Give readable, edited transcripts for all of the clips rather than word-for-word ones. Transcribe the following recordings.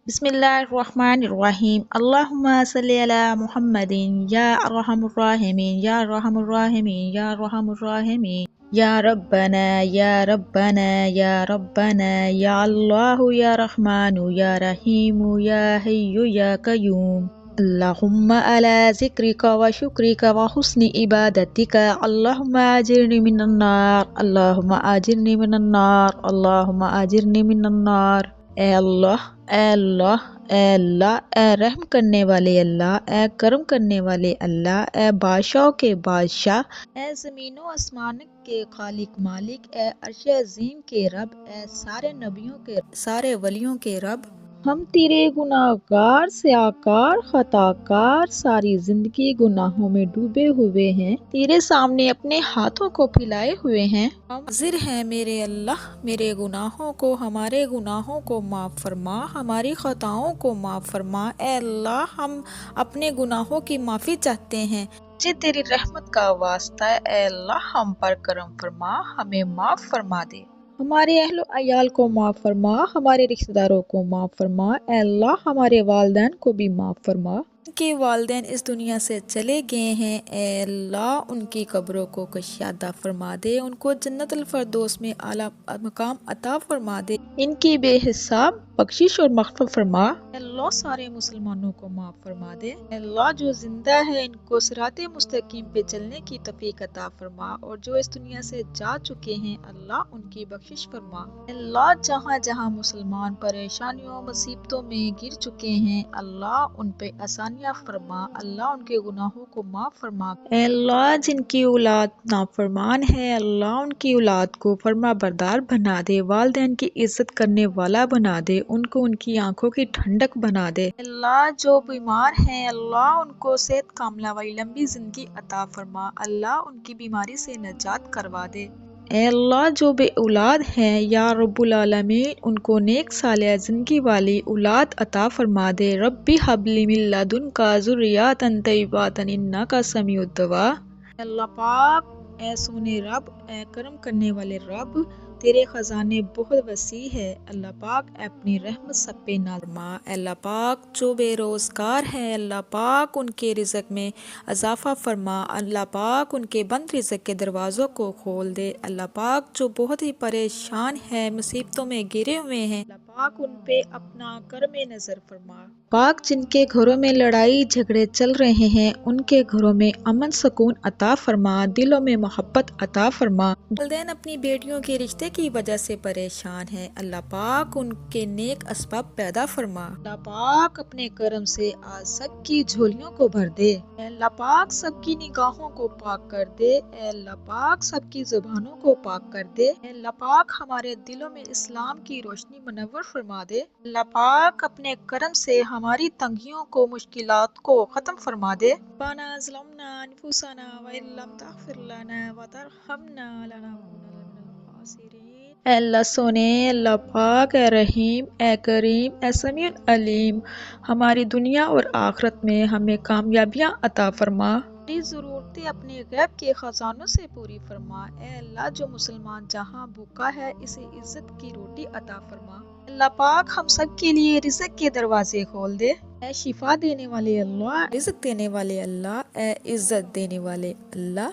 بسم اللہ الرحمن الرحیم اللہم صلی علی محمد یا ارحم الراحمین یا ارحم الراحمین یا ارحم الراحمین یا ربنا یا ربنا یا ربنا یا اللہ یا رحمان یا رحیم یا حی یا قیوم اللہم علی ذکرک و شکرک و حسن عبادتک اللہم اجرنی من النار اللہم اجرنی من النار اللہم اجرنی من النار۔ اے اللہ، اے اللہ، اے اللہ، اے رحم کرنے والے اللہ، اے کرم کرنے والے اللہ، اے بادشاہوں کے بادشاہ، اے زمین و آسمان کے خالق مالک، اے عرش عظیم کے رب، اے سارے نبیوں کے سارے ولیوں کے رب، ہم تیرے گناہ گار سیاہ کار خطا کار ساری زندگی گناہوں میں ڈوبے ہوئے ہیں، تیرے سامنے اپنے ہاتھوں کو پھیلائے ہوئے ہیں، ہم حاضر ہیں میرے اللہ، میرے گناہوں کو ہمارے گناہوں کو معاف فرما، ہماری خطاؤں کو معاف فرما۔ اے اللہ، ہم اپنے گناہوں کی معافی چاہتے ہیں، مجھے تیری رحمت کا واسطہ ہے۔ اے اللہ، ہم پر کرم فرما، ہمیں معاف فرما دے، ہمارے اہل و عیال کو معاف فرما، ہمارے رشتہ داروں کو معاف فرما۔ اے اللہ، ہمارے والدین کو بھی معاف فرما، ان کے والدین اس دنیا سے چلے گئے ہیں، اے اللہ ان کی قبروں کو کشادہ فرما دے، ان کو جنت الفردوس میں اعلیٰ مقام عطا فرما دے، ان کی بے حساب بخشش اور مغفرت فرما۔ اے اللہ، سارے مسلمانوں کو معاف فرما دے، اے اللہ جو زندہ ہے ان کو صراط مستقیم پہ چلنے کی توفیق عطا فرما، اور جو اس دنیا سے جا چکے ہیں اللہ ان کی بخشش فرما۔ اے اللہ، جہاں جہاں مسلمان پریشانیوں مصیبتوں میں گر چکے ہیں اللہ ان پہ آسانیاں فرما، اللہ ان کے گناہوں کو معاف فرما۔ اے اللہ، جن کی اولاد نافرمان ہے اللہ ان کی اولاد کو فرما بردار بنا دے، والدین کی عزت کرنے والا بنا دے، ان کو ان کی آنکھوں کی ٹھنڈک بنا دے۔ اے اللہ، جو بیمار ہیں اللہ ان کو صحت کاملہ والی لمبی زندگی عطا فرما، اللہ ان کی بیماری سے نجات کروا دے۔ اے اللہ، جو بے اولاد ہیں یا رب العالمین ان کو نیک صالح زندگی والی اولاد عطا فرما دے۔ ربی ہب لی من لدنک ذریۃ طیبۃ انک سمیع الدعاء۔ اے اللہ پاک، اے سونے رب، اے کرم کرنے والے رب، تیرے خزانے بہت وسیع ہے، اللہ پاک اپنی رحمت سب پہ نازل فرما۔ اے اللہ پاک، جو بے روزگار ہیں اللہ پاک ان کے رزق میں اضافہ فرما، اللہ پاک ان کے بند رزق کے دروازوں کو کھول دے، اللہ پاک جو بہت ہی پریشان ہیں مصیبتوں میں گرے ہوئے ہیں اللہ پاک ان پہ اپنا کرم نظر فرما۔ پاک جن کے گھروں میں لڑائی جھگڑے چل رہے ہیں ان کے گھروں میں امن سکون عطا فرما، دلوں میں محبت عطا فرما۔ والدین اپنی بیٹیوں کے رشتے کی وجہ سے پریشان ہیں اللہ پاک ان کے نیک اسباب پیدا فرما، اللہ پاک اپنے کرم سے آج سب کی جھولیوں کو بھر دے، اے اللہ پاک سب کی نگاہوں کو پاک کر دے، اے اللہ پاک سب کی زبانوں کو پاک کر دے، اے اللہ پاک ہمارے دلوں میں اسلام کی روشنی منور فرما دے، اللہ پاک اپنے کرم سے ہماری تنگیوں کو مشکلات کو ختم فرما دے۔ ربنا ظلمنا انفسنا وان لم تغفر لنا وترحمنا لنکونن من الخاسرین۔ اے اللہ سونے، اللہ پاک، اے رحیم، اے کریم، اے سمیع علیم، ہماری دنیا اور آخرت میں ہمیں کامیابیاں عطا فرما، ہماری ضرورتیں اپنے غیب کے خزانوں سے پوری فرما۔ اے اللہ، جو مسلمان جہاں بھوکا ہے اسے عزت کی روٹی عطا فرما، اللہ پاک ہم سب کے لیے رزق کے دروازے کھول دے، اے شفا دینے والے اللہ، رزق دینے والے اللہ، اے عزت دینے والے اللہ،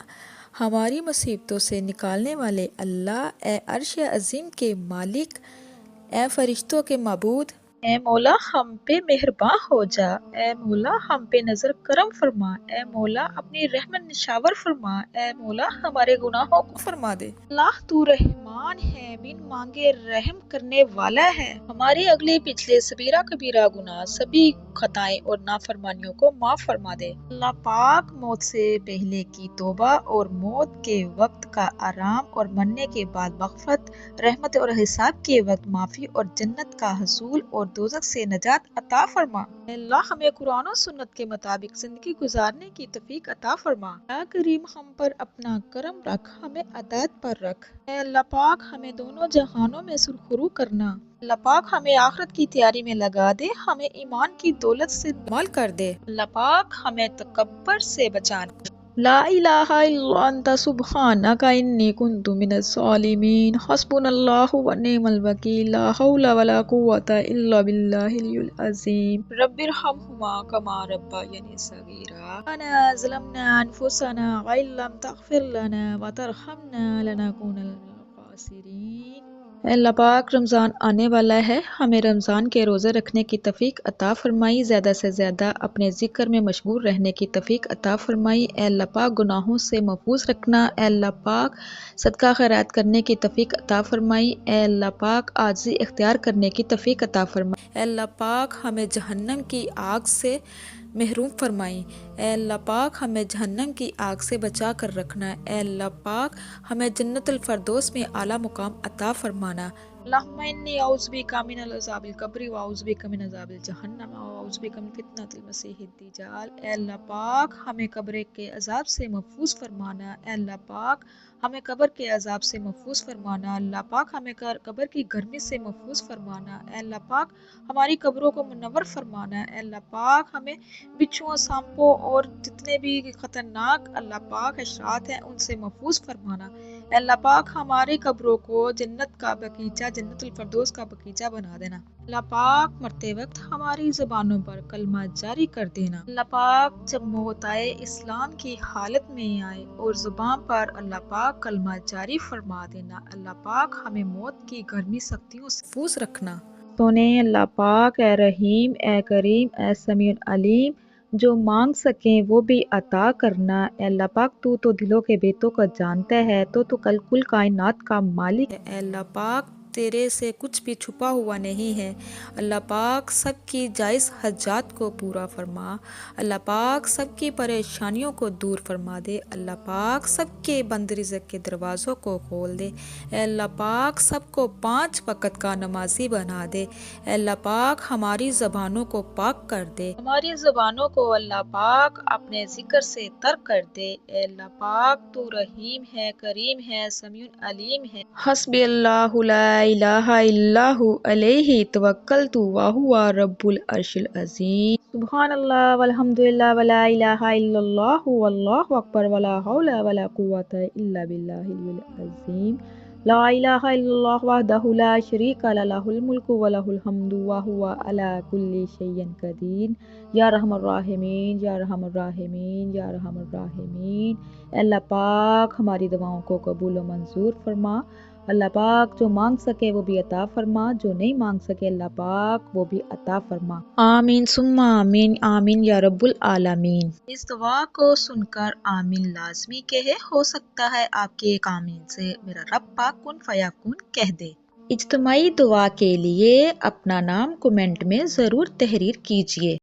ہماری مصیبتوں سے نکالنے والے اللہ، اے عرش عظیم کے مالک، اے فرشتوں کے معبود، اے مولا ہم پہ مہرباں ہو جا، اے مولا ہم پہ نظر کرم فرما، اے مولا اپنی رحمت نشاور فرما، اے مولا ہمارے گناہوں کو فرما دے۔ اللہ تو رحمان ہے، بن مانگے رحم کرنے والا ہے، ہمارے اگلے پچھلے صغیرہ کبیرہ گناہ سبھی خطائیں اور نافرمانیوں کو معاف فرما دے۔ اللہ پاک موت سے پہلے کی توبہ اور موت کے وقت کا آرام اور مرنے کے بعد مغفرت، رحمت اور حساب کے وقت معافی اور جنت کا حصول اور دوزخ سے نجات عطا فرما۔ اے اللہ ہمیں قرآن و سنت کے مطابق زندگی گزارنے کی توفیق عطا فرما۔ اے کریم ہم پر اپنا کرم رکھ، ہمیں ہدایت پر رکھ، اے اللہ پاک ہمیں دونوں جہانوں میں سرخرو کرنا، اللہ پاک ہمیں آخرت کی تیاری میں لگا دے، ہمیں ایمان کی دولت سے مال کر دے، اللہ پاک ہمیں تکبر سے بچانا۔ لا الہ الا انت سبحانک انی کنت من الظالمین حسبنا اللہ ونعم الوکیل لا حول ولا قوة الا باللہ العلی العظیم رب ارحمہما کما ربیانی صغیرا ربنا ظلمنا انفسنا وان لم تغفر لنا وترحمنا لنکونن من الخاسرین۔ اے اللہ پاک، رمضان آنے والا ہے، ہمیں رمضان کے روزے رکھنے کی توفیق عطا فرمائی، زیادہ سے زیادہ اپنے ذکر میں مشغول رہنے کی توفیق عطا فرمائی۔ اے اللہ پاک، گناہوں سے محفوظ رکھنا۔ اے اللہ پاک، صدقہ خیرات کرنے کی توفیق عطا فرمائی۔ اے اللہ پاک، عاجزی اختیار کرنے کی توفیق عطا فرمائی۔ اے اللہ پاک، ہمیں جہنم کی آگ سے محروم فرمائی۔ اے اللہ پاک، ہمیں جہنم کی آگ سے بچا کر رکھنا۔ اے اللہ پاک، ہمیں جنت الفردوس میں اعلیٰ مقام عطا فرمانا۔ اللہم انی اعوذ بک من عذاب القبر واعوذ بک من عذاب جہنم واعوذ بک من فتنۃ المسیح الدجال۔ اے اللہ پاک، ہمیں قبر کے عذاب سے محفوظ فرمانا۔ اے اللہ پاک، ہمیں قبر کے عذاب سے محفوظ فرمانا۔ اللہ پاک، ہمیں قبر کی گرمی سے محفوظ فرمانا۔ اے اللہ پاک، ہماری قبروں کو منور فرمانا۔ اے اللہ پاک، ہمیں بچھوؤں، سانپوں اور جتنے بھی خطرناک اللہ پاک حشرات ہیں ان سے محفوظ فرمانا۔ اے اللہ پاک، ہماری قبروں کو جنت کا باغیچہ، جنت الفردوس کا باغیچہ بنا دینا۔ اللہ پاک، مرتے وقت ہماری زبانوں پر کلمہ جاری کر دینا۔ اللہ پاک، جب موت آئے اسلام کی حالت میں آئے اور زبان پر اللہ پاک کلمہ جاری فرما دینا۔ اللہ پاک، ہمیں موت کی گرمی سختیوں سے محفوظ رکھنا۔ سونے اللہ پاک، اے رحیم، اے کریم، اے سمیع علیم، جو مانگ سکیں وہ بھی عطا کرنا۔ اے اللہ پاک، تو دلوں کے بیتوں کو جانتا ہے، تو کل کائنات کا مالک ہے۔ اے اللہ پاک، تیرے سے کچھ بھی چھپا ہوا نہیں ہے۔ اللہ پاک، سب کی جائز حاجات کو پورا فرما۔ اللہ پاک، سب کی پریشانیوں کو دور فرما دے۔ اللہ پاک، سب کے بند رزق کے دروازوں کو کھول دے۔ اے اللہ پاک، سب کو 5 وقت کا نمازی بنا دے۔ اے اللہ پاک، ہماری زبانوں کو پاک کر دے۔ ہماری زبانوں کو اللہ پاک اپنے ذکر سے تر کر دے۔ اے اللہ پاک، تو رحیم ہے، کریم ہے، سمیع علیم ہے۔ حسبی اللہ لا الہ الا ہو علیہ توکلت وہو رب العرش العظیم۔ سبحان اللہ والحمد للہ ولا الہ الا اللہ واللہ اکبر ولا حول ولا قوة الا باللہ العلی العظیم۔ لا الہ الا اللہ وحدہ لا شریک لہ، لہ الملک ولہ الحمد وہو علی کل شیء قدیر۔ یا ارحم الراحمین، یا ارحم الراحمین، یا ارحم الراحمین۔ اے اللہ پاک، ہماری دعاؤں کو قبول و منظور فرما۔ اللہ پاک، جو مانگ سکے وہ بھی عطا فرما، جو نہیں مانگ سکے اللہ پاک وہ بھی عطا فرما۔ آمین ثم آمین، آمین یا رب العالمین۔ اس دعا کو سن کر آمین لازمی کہے، ہو سکتا ہے آپ کے ایک آمین سے میرا رب پاک کن فیکون کہہ دے۔ اجتماعی دعا کے لیے اپنا نام کمنٹ میں ضرور تحریر کیجیے۔